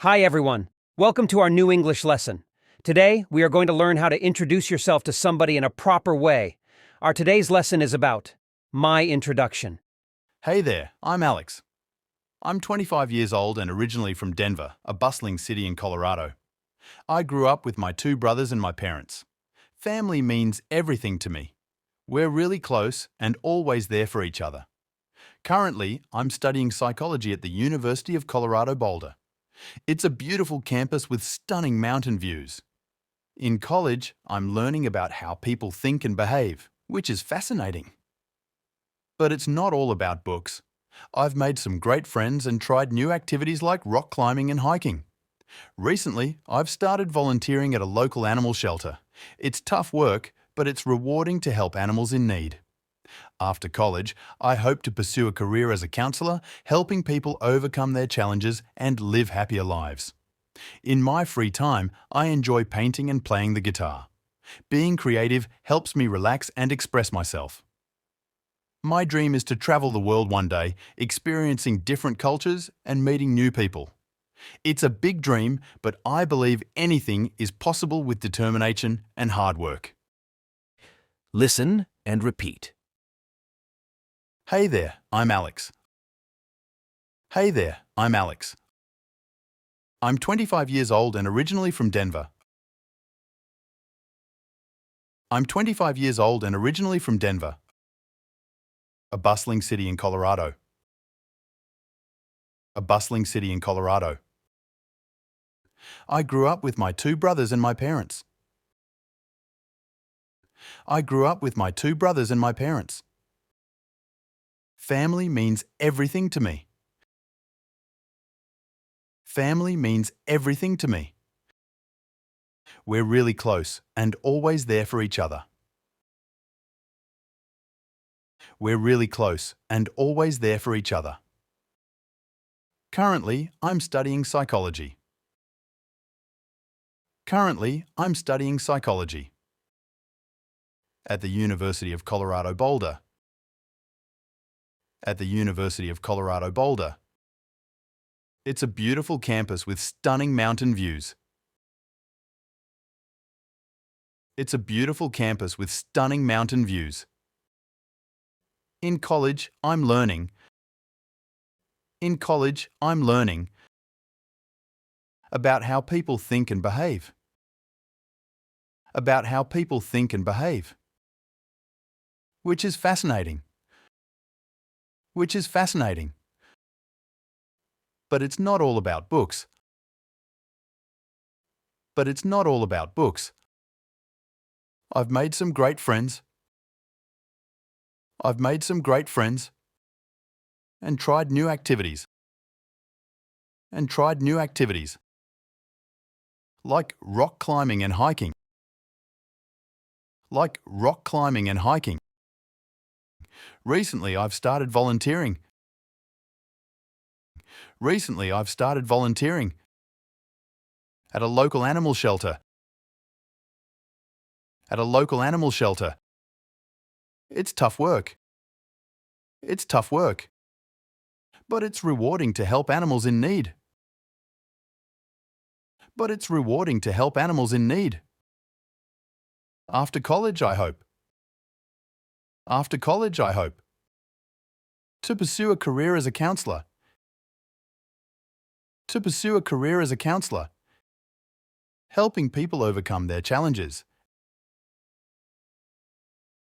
Hi everyone. Welcome to our new English lesson. Today, we are going to learn how to introduce yourself to somebody in a proper way. Our today's lesson is about my introduction. Hey there, I'm Alex. I'm 25 years old and originally from Denver, a bustling city in Colorado. I grew up with my two brothers and my parents. Family means everything to me. We're really close and always there for each other. Currently, I'm studying psychology at the University of Colorado Boulder. It's a beautiful campus with stunning mountain views. In college, I'm learning about how people think and behave, which is fascinating. But it's not all about books. I've made some great friends and tried new activities like rock climbing and hiking. Recently, I've started volunteering at a local animal shelter. It's tough work, but it's rewarding to help animals in need. After college, I hope to pursue a career as a counsellor, helping people overcome their challenges and live happier lives. In my free time, I enjoy painting and playing the guitar. Being creative helps me relax and express myself. My dream is to travel the world one day, experiencing different cultures and meeting new people. It's a big dream, but I believe anything is possible with determination and hard work. Listen and repeat. Hey there, I'm Alex. Hey there, I'm Alex. I'm 25 years old and originally from Denver. I'm 25 years old and originally from Denver, a bustling city in Colorado. A bustling city in Colorado. I grew up with my two brothers and my parents. I grew up with my two brothers and my parents. Family means everything to me. Family means everything to me. We're really close and always there for each other. We're really close and always there for each other. Currently, I'm studying psychology. Currently, I'm studying psychology at the University of Colorado Boulder. At the University of Colorado Boulder. It's a beautiful campus with stunning mountain views. It's a beautiful campus with stunning mountain views. In college, I'm learning. In college, I'm learning about how people think and behave. About how people think and behave. Which is fascinating. Which is fascinating. But it's not all about books. But it's not all about books. I've made some great friends. I've made some great friends and tried new activities. And tried new activities like rock climbing and hiking. Like rock climbing and hiking. Recently, I've started volunteering. Recently, I've started volunteering at a local animal shelter. At a local animal shelter. It's tough work. It's tough work. But it's rewarding to help animals in need. But it's rewarding to help animals in need. After college, I hope. After college, I hope to pursue a career as a counsellor. To pursue a career as a counsellor. Helping people overcome their challenges.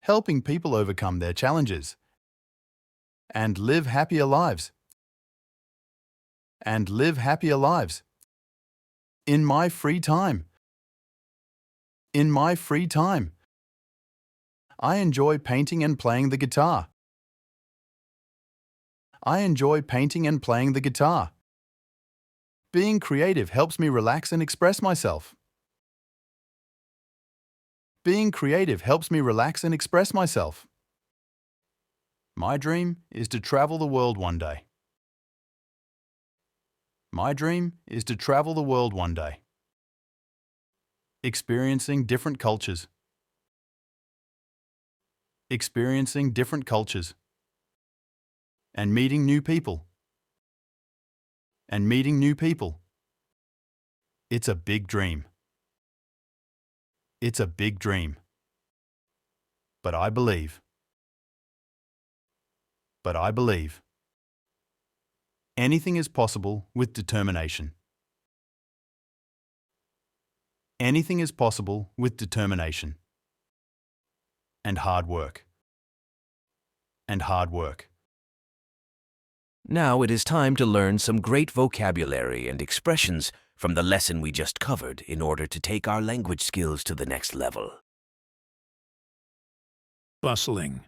Helping people overcome their challenges. And live happier lives. And live happier lives. In my free time. In my free time. I enjoy painting and playing the guitar. I enjoy painting and playing the guitar. Being creative helps me relax and express myself. Being creative helps me relax and express myself. My dream is to travel the world one day. My dream is to travel the world one day. Experiencing different cultures. Experiencing different cultures. And meeting new people. And meeting new people. It's a big dream. It's a big dream. But I believe. But I believe. Anything is possible with determination. Anything is possible with determination. And hard work. And hard work. Now it is time to learn some great vocabulary and expressions from the lesson we just covered in order to take our language skills to the next level. Bustling.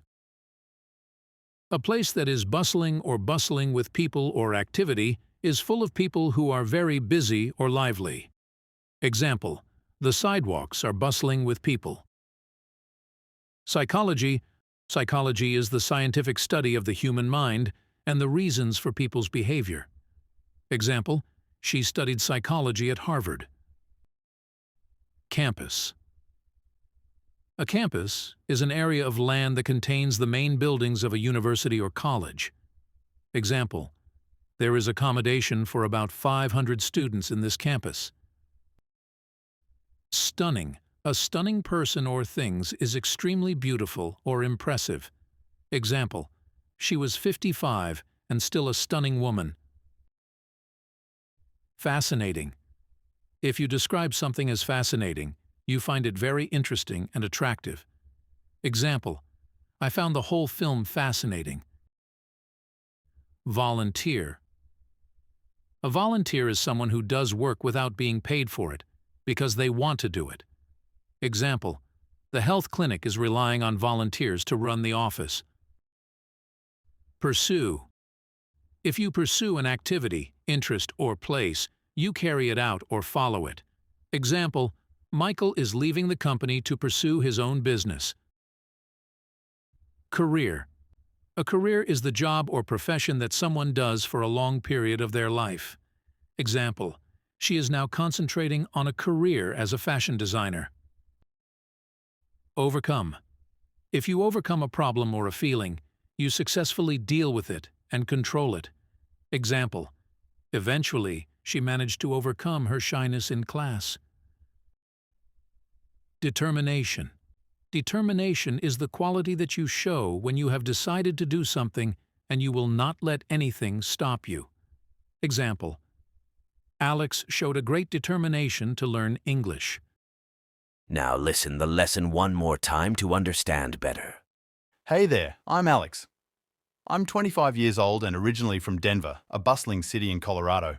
A place that is bustling or bustling with people or activity is full of people who are very busy or lively. Example, the sidewalks are bustling with people. Psychology. Psychology is the scientific study of the human mind and the reasons for people's behavior. Example, she studied psychology at Harvard. Campus. A campus is an area of land that contains the main buildings of a university or college. Example, there is accommodation for about 500 students in this campus. Stunning. A stunning person or things is extremely beautiful or impressive. Example, she was 55 and still a stunning woman. Fascinating. If you describe something as fascinating, you find it very interesting and attractive. Example, I found the whole film fascinating. Volunteer. A volunteer is someone who does work without being paid for it, because they want to do it. Example, the health clinic is relying on volunteers to run the office. Pursue. If you pursue an activity, interest, or place, you carry it out or follow it. Example, Michael is leaving the company to pursue his own business. Career. A career is the job or profession that someone does for a long period of their life. Example, she is now concentrating on a career as a fashion designer. Overcome. If you overcome a problem or a feeling, you successfully deal with it and control it. Example, eventually, she managed to overcome her shyness in class. Determination. Determination is the quality that you show when you have decided to do something and you will not let anything stop you. Example, Alex showed a great determination to learn English. Now listen the lesson one more time to understand better. Hey there, I'm Alex. I'm 25 years old and originally from Denver, a bustling city in Colorado.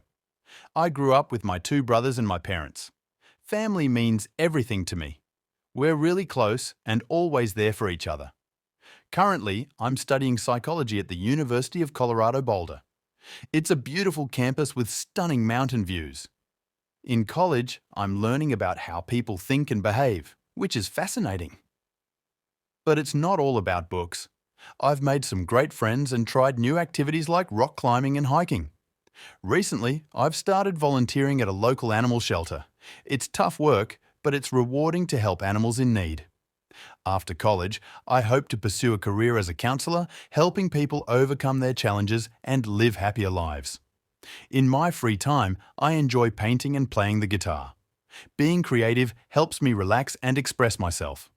I grew up with my two brothers and my parents. Family means everything to me. We're really close and always there for each other. Currently, I'm studying psychology at the University of Colorado Boulder. It's a beautiful campus with stunning mountain views. In college, I'm learning about how people think and behave, which is fascinating. But it's not all about books. I've made some great friends and tried new activities like rock climbing and hiking. Recently, I've started volunteering at a local animal shelter. It's tough work, but it's rewarding to help animals in need. After college, I hope to pursue a career as a counsellor, helping people overcome their challenges and live happier lives. In my free time, I enjoy painting and playing the guitar. Being creative helps me relax and express myself.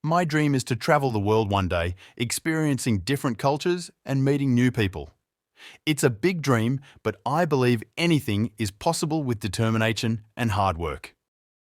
My dream is to travel the world one day, experiencing different cultures and meeting new people. It's a big dream, but I believe anything is possible with determination and hard work.